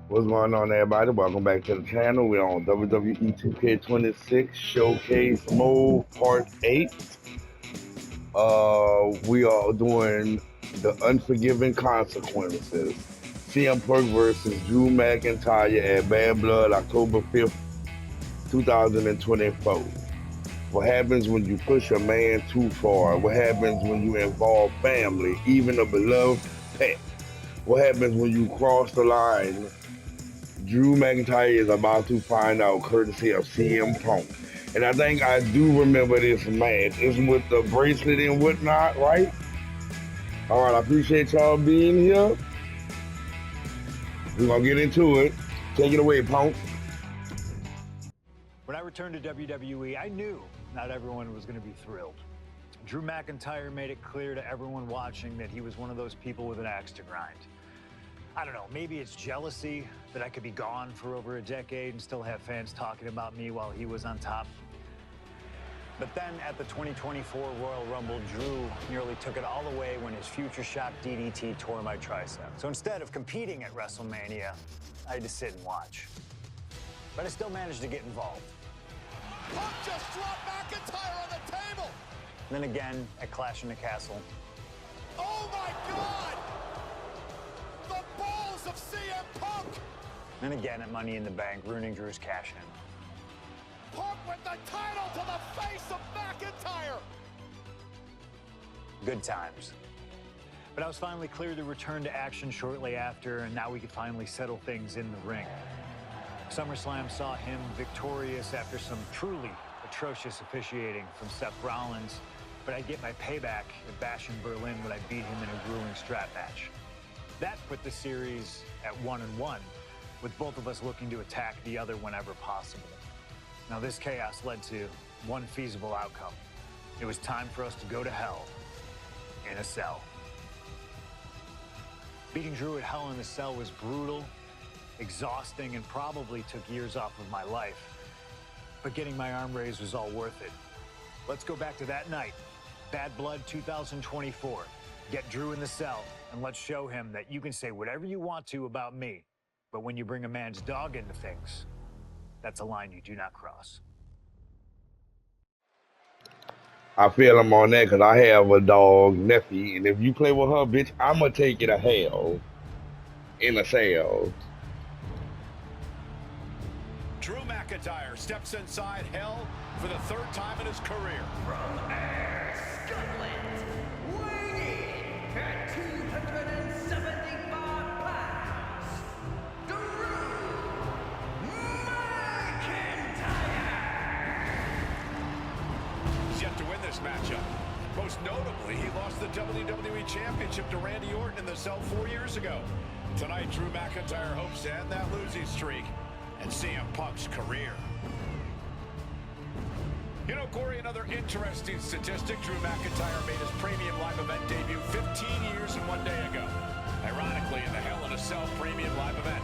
What's going on, everybody? Welcome back to the channel. We're on WWE 2K26 Showcase Mode Part 8. We are doing the Unforgiving Consequences. CM Punk versus Drew McIntyre at Bad Blood, October 5th, 2024. What happens when you push a man too far? What happens when you involve family, even a beloved pet? What happens when you cross the line? Drew McIntyre is about to find out, courtesy of CM Punk. And I think I do remember this match. It's with the bracelet and whatnot, right? All right, I appreciate y'all being here. We're going to get into it. Take it away, Punk. When I returned to WWE, I knew not everyone was going to be thrilled. Drew McIntyre made it clear to everyone watching that he was one of those people with an axe to grind. I don't know, maybe it's jealousy that I could be gone for over a decade and still have fans talking about me while he was on top. But then at the 2024 Royal Rumble, Drew nearly took it all away when his future shock DDT tore my tricep. So instead of competing at WrestleMania, I had to sit and watch. But I still managed to get involved. Punk just dropped McIntyre on the table! And then again at Clash in the Castle. Oh my God! The balls of CM Punk! And again at Money in the Bank, ruining Drew's cash-in. Punk with the title to the face of McIntyre! Good times. But I was finally cleared to return to action shortly after, and now we could finally settle things in the ring. SummerSlam saw him victorious after some truly atrocious officiating from Seth Rollins, but I'd get my payback at Bash in Berlin when I beat him in a grueling strap match. That put the series at 1-1, with both of us looking to attack the other whenever possible. Now this chaos led to one feasible outcome. It was time for us to go to hell in a cell. Beating Drew at Hell in a Cell was brutal, exhausting, and probably took years off of my life. But getting my arm raised was all worth it. Let's go back to that night, Bad Blood 2024. Get Drew in the cell, and let's show him that you can say whatever you want to about me, but when you bring a man's dog into things, that's a line you do not cross. I feel him on that because I have a dog, Neffy, and if you play with her, bitch, I'm going to take you to hell in a cell. Drew McIntyre steps inside hell for the third time in his career. From Ayr, Scotland, weighing in at 275 pounds, Drew McIntyre. He's yet to win this matchup. Most notably, he lost the WWE Championship to Randy Orton in the cell 4 years ago. Tonight, Drew McIntyre hopes to end that losing streak and CM Punk's career. You know, Corey, another interesting statistic, Drew McIntyre made his premium live event debut 15 years and 1 day ago. Ironically, in the Hell in a Cell premium live event.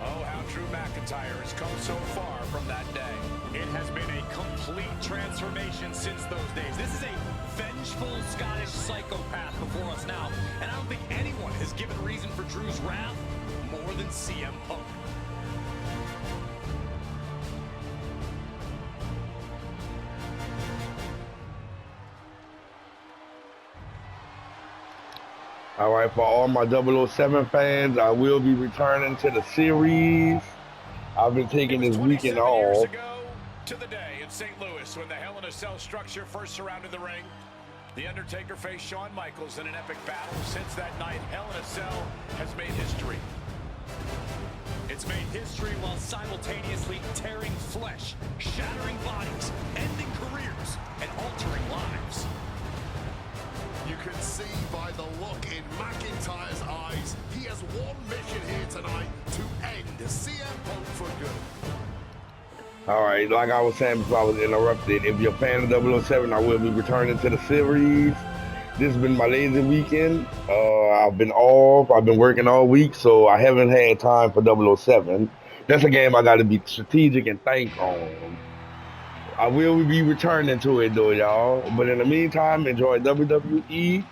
Oh, how Drew McIntyre has come so far from that day. It has been a complete transformation since those days. This is a vengeful Scottish psychopath before us now, and I don't think anyone has given reason for Drew's wrath more than CM Punk. All right, for all my 007 fans, I will be returning to the series. I've been taking this weekend off. Years ago to the day in St. Louis when the Hell in a Cell structure first surrounded the ring. The Undertaker faced Shawn Michaels in an epic battle. Since that night, Hell in a Cell has made history. It's made history while simultaneously tearing flesh, shattering bodies, ending careers, and altering lives. You can see by the look in McIntyre's eyes, he has one mission here tonight, to end CM Punk for good. All right, like I was saying before I was interrupted, if you're a fan of 007, I will be returning to the series. This has been my lazy weekend. I've been off. I've been working all week, so I haven't had time for 007. That's a game I got to be strategic and think on. I will be returning to it, though, y'all. But in the meantime, enjoy WWE,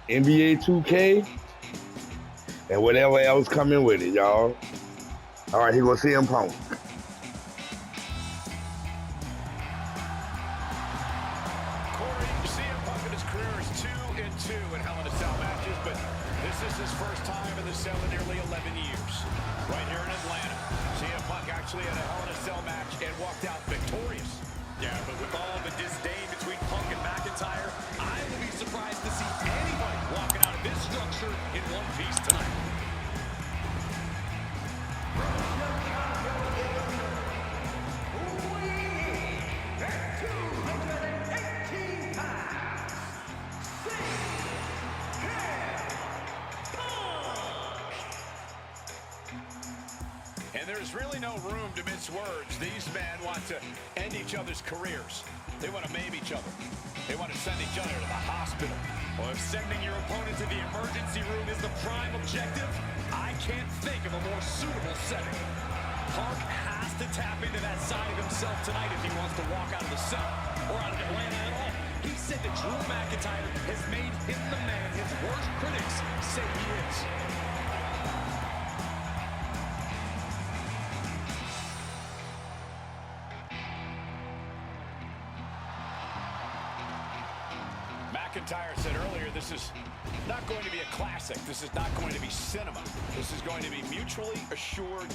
NBA 2K, and whatever else coming with it, y'all. All right, here go CM Punk. Corey, CM Punk in his career is 2-2 in Hell in a Cell matches, but this is his first time in the cell in nearly 11 years. Right here in Atlanta, CM Punk actually had a Hell in a Cell match and walked out victorious. Yeah, but with all the disdain between Punk and McIntyre, I will be surprised to see anybody walking out of this structure in one piece tonight. At 218 pounds, And there's really no room to mince words. These men want to end each other's careers. They want to maim each other. They want to send each other to the hospital. Well, if sending your opponent to the emergency room is the prime objective, I can't think of a more suitable setting. Punk has to tap into that side of himself tonight if he wants to walk out of the cell or out of Atlanta at all. He said that Drew McIntyre has made him the man his worst critics say he is. McIntyre said earlier, this is not going to be a classic. This is not going to be cinema. This is going to be mutually assured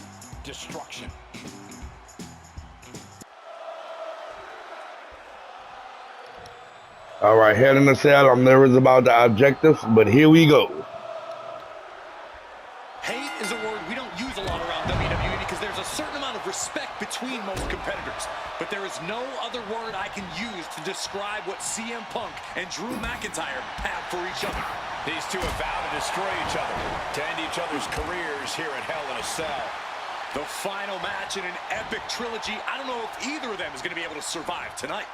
destruction. All right, Hell in a Cell. I'm nervous about the objectives, but here we go. Hate is a word we don't use a lot around WWE because there's a certain amount of respect between most competitors. But there is no other word I can use to describe what CM Punk and Drew McIntyre have for each other. These two have vowed to destroy each other, to end each other's careers here at Hell in a Cell. The final match in an epic trilogy. I don't know if either of them is going to be able to survive tonight.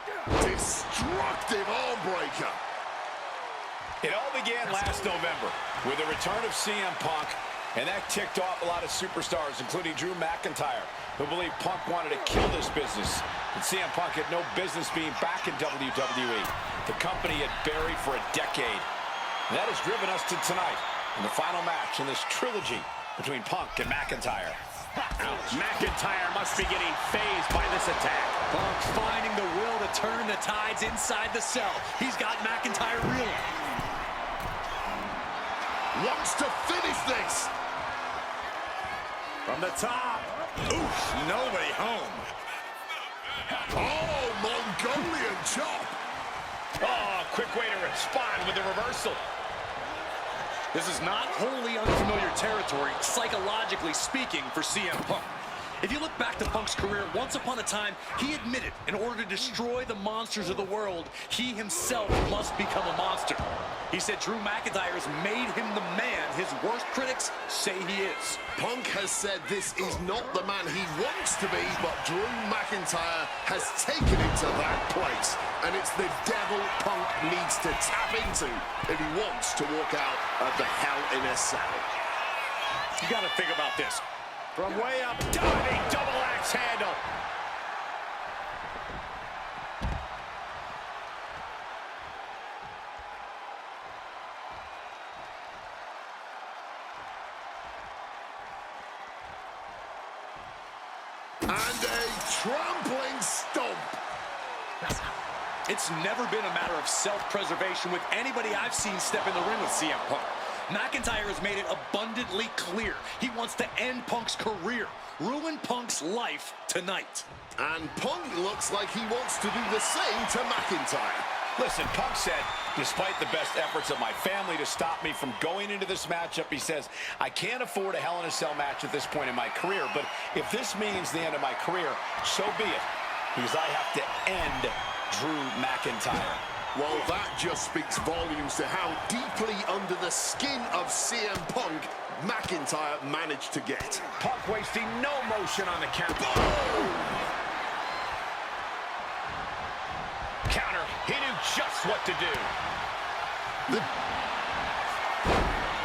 Destructive arm breaker. It all began last November with the return of CM Punk, and that ticked off a lot of superstars, including Drew McIntyre, who believed Punk wanted to kill this business. And CM Punk had no business being back in WWE. The company had buried for a decade. And that has driven us to tonight, in the final match in this trilogy between Punk and McIntyre. Ouch. McIntyre must be getting phased by this attack. Punk finding the will to turn the tides inside the cell. He's got McIntyre reeling. Wants to finish this. From the top. Oof, nobody home. Oh, Mongolian chop. Oh, quick way to respond with the reversal. This is not wholly unfamiliar territory, psychologically speaking, for CM Punk. If you look back to Punk's career, once upon a time, he admitted in order to destroy the monsters of the world, he himself must become a monster. He said Drew McIntyre has made him the man his worst critics say he is. Punk has said this is not the man he wants to be, but Drew McIntyre has taken him to that place. And it's the devil Punk needs to tap into if he wants to walk out of the Hell in a Cell. You got to think about this. From way up, diving double axe handle. And a trampling stomp. It's never been a matter of self-preservation with anybody I've seen step in the ring with CM Punk. McIntyre has made it abundantly clear he wants to end Punk's career, ruin Punk's life tonight. And Punk looks like he wants to do the same to McIntyre. Listen, Punk said, despite the best efforts of my family to stop me from going into this matchup, he says, I can't afford a Hell in a Cell match at this point in my career, but if this means the end of my career, so be it, because I have to end Drew McIntyre. Well, that just speaks volumes to how deeply under the skin of CM Punk McIntyre managed to get. Punk wasting no motion on the count. Counter, he knew just what to do.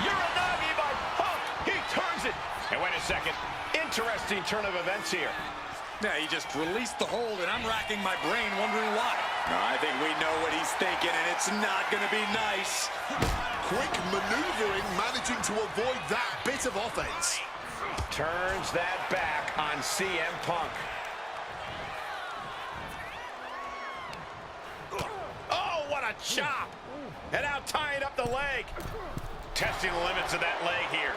Uranagi by Punk, he turns it. And wait a second, interesting turn of events here. Yeah, he just released the hold, and I'm racking my brain wondering why. No, I think we know what he's thinking, and it's not going to be nice. quick maneuvering, managing to avoid that bit of offense. Turns that back on CM Punk. Oh, what a chop! And now tying up the leg. Testing the limits of that leg here.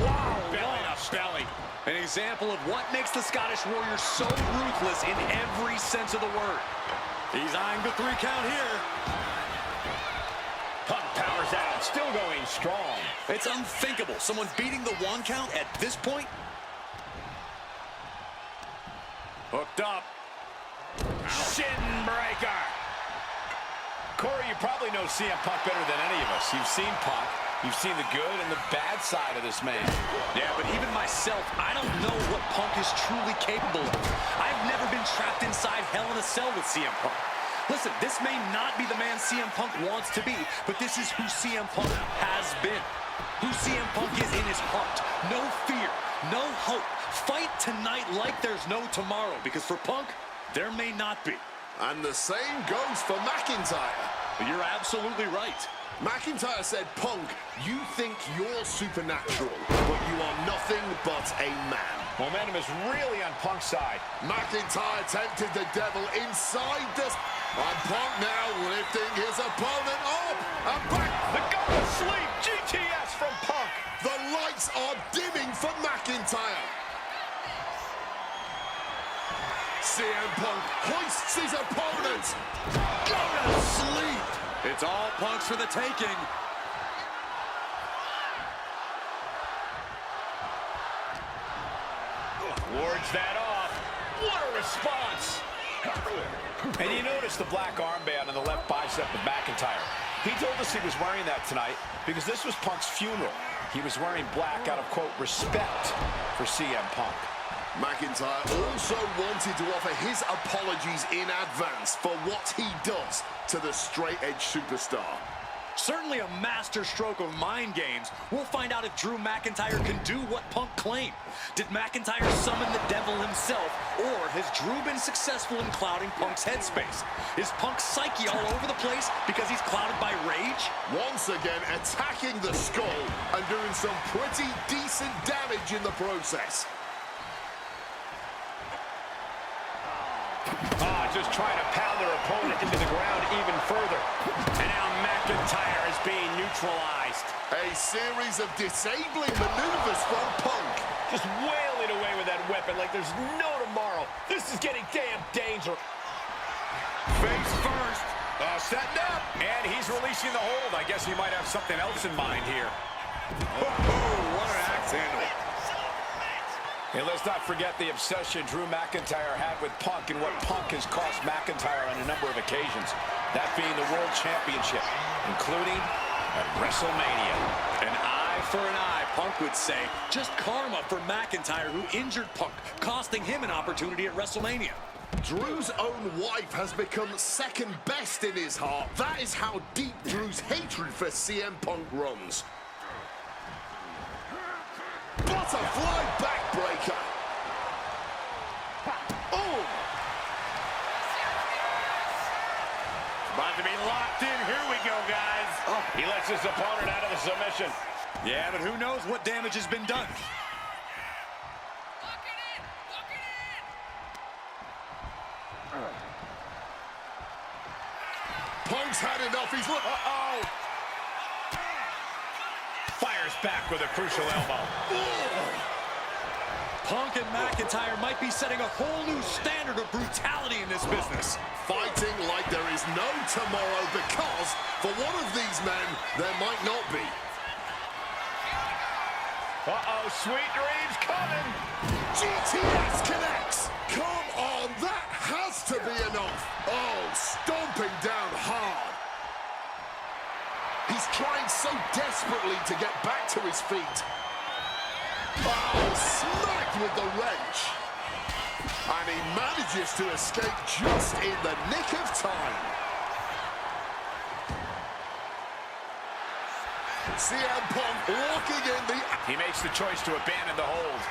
Wow, Belly to belly. an example of what makes the Scottish Warrior so ruthless in every sense of the word. He's eyeing the 3 count here. Punk powers out, still going strong. It's unthinkable. Someone beating the 1 count at this point. Hooked up. Shin breaker. Corey, you probably know CM Punk better than any of us. You've seen Punk. You've seen the good and the bad side of this man. Yeah, but even myself, I don't know what Punk is truly capable of. I've never been trapped inside Hell in a Cell with CM Punk. Listen, this may not be the man CM Punk wants to be, but this is who CM Punk has been. Who CM Punk is in his heart. No fear, no hope. Fight tonight like there's no tomorrow, because for Punk, there may not be. And the same goes for McIntyre. You're absolutely right. McIntyre said, Punk, you think you're supernatural, but you are nothing but a man. Momentum is really on Punk's side. McIntyre tempted the devil inside this. And Punk now lifting his opponent up and back. The go to sleep, GTS from Punk. The lights are dimming for McIntyre. CM Punk hoists his opponent. Go to sleep. It's all Punk's for the taking. Wards that off. What a response. And you notice the black armband on the left bicep of McIntyre. He told us he was wearing that tonight because this was Punk's funeral. He was wearing black out of, quote, respect for CM Punk. McIntyre also wanted to offer his apologies in advance for what he does to the straight-edge superstar. Certainly a master stroke of mind games. We'll find out if Drew McIntyre can do what Punk claimed. Did McIntyre summon the devil himself, or has Drew been successful in clouding Punk's headspace? Is Punk's psyche all over the place because he's clouded by rage? Once again attacking the skull and doing some pretty decent damage in the process. Just trying to pound their opponent into the ground even further. And now McIntyre is being neutralized. A series of disabling maneuvers from Punk. Just wailing away with that weapon like there's no tomorrow. This is getting damn dangerous. Face first. Setting up. And he's releasing the hold. I guess he might have something else in mind here. Oh, what an axe handle. And let's not forget the obsession Drew McIntyre had with Punk and what Punk has cost McIntyre on a number of occasions. That being the World Championship, including at WrestleMania. An eye for an eye, Punk would say. Just karma for McIntyre, who injured Punk, costing him an opportunity at WrestleMania. Drew's own wife has become second best in his heart. That is how deep Drew's hatred for CM Punk runs. Butterfly backbreaker. Oh! About to be locked in. Here we go, guys. Oh. He lets his opponent out of the submission. Yeah, but who knows what damage has been done. Punk's had enough. He's uh-oh. Fires back with a crucial elbow. Punk and McIntyre might be setting a whole new standard of brutality in this business. Fighting like there is no tomorrow because for one of these men, there might not be. Uh-oh, sweet dreams coming. GTS connects. Come on, that has to be enough. Oh, stomping down hard. He's trying so desperately to get back to his feet. Oh, smacked with the wrench. And he manages to escape just in the nick of time. CM Punk walking in the... He makes the choice to abandon the hold.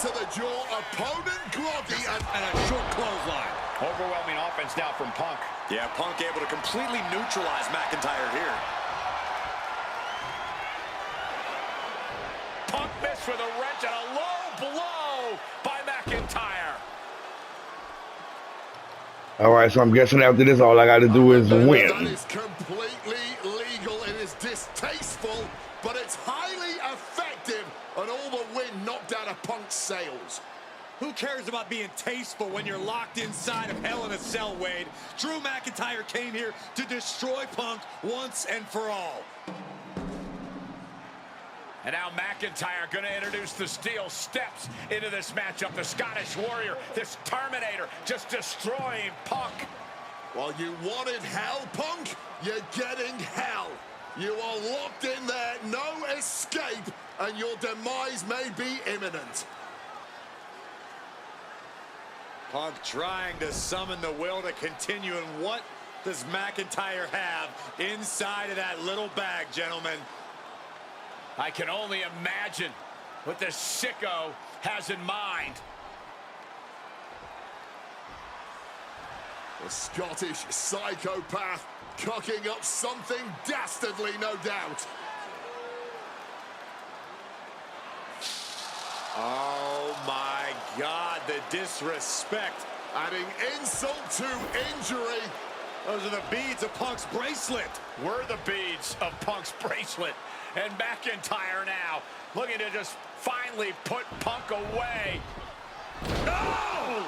to the jaw, opponent groggy, and a short clothesline. Overwhelming offense now from Punk. Yeah, Punk able to completely neutralize McIntyre here. Punk missed with a wrench and a low blow by McIntyre. All right, so I'm guessing after this, all I got to do is that win. is completely legal. It is distasteful, but it's highly effective, and all the wind knocked out of Punk's sails. Who cares about being tasteful when you're locked inside of Hell in a Cell, Wade? Drew McIntyre came here to destroy Punk once and for all. And now McIntyre going to introduce the steel steps into this matchup. The Scottish Warrior, this Terminator, just destroying Punk. Well, you wanted hell, Punk? You're getting hell. You are locked in there, no escape, and your demise may be imminent. Punk trying to summon the will to continue, and what does McIntyre have inside of that little bag, gentlemen? I can only imagine what this sicko has in mind. The Scottish psychopath cooking up something dastardly, no doubt. Oh my God, the disrespect. Adding insult to injury. Those are the beads of Punk's bracelet. Were the beads of Punk's bracelet. And McIntyre now looking to just finally put Punk away. No!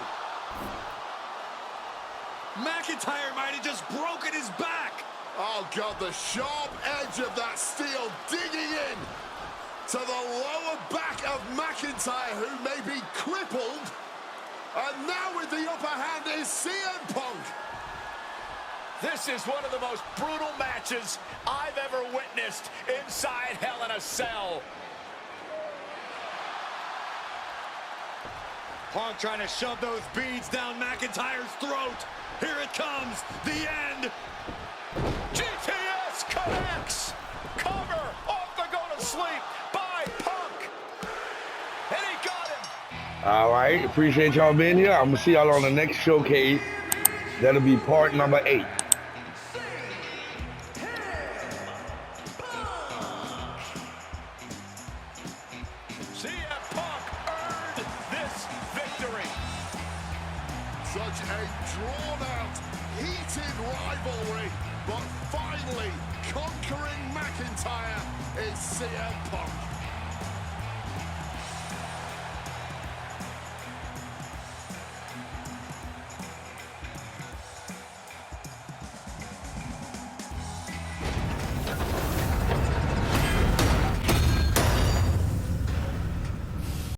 McIntyre might have just broken his back. Oh God, the sharp edge of that steel digging in to the lower back of McIntyre, who may be crippled. And now with the upper hand is CM Punk. This is one of the most brutal matches I've ever witnessed inside Hell in a Cell. Punk trying to shove those beads down McIntyre's throat. Here it comes, the end. GTS connects. Cover off the go to sleep by Punk. And he got him. All right, appreciate y'all being here. I'm going to see y'all on the next showcase. That'll be part number 8. CM Punk earned this victory. Such a drawn-out, heated rivalry, but finally conquering McIntyre is CM Punk.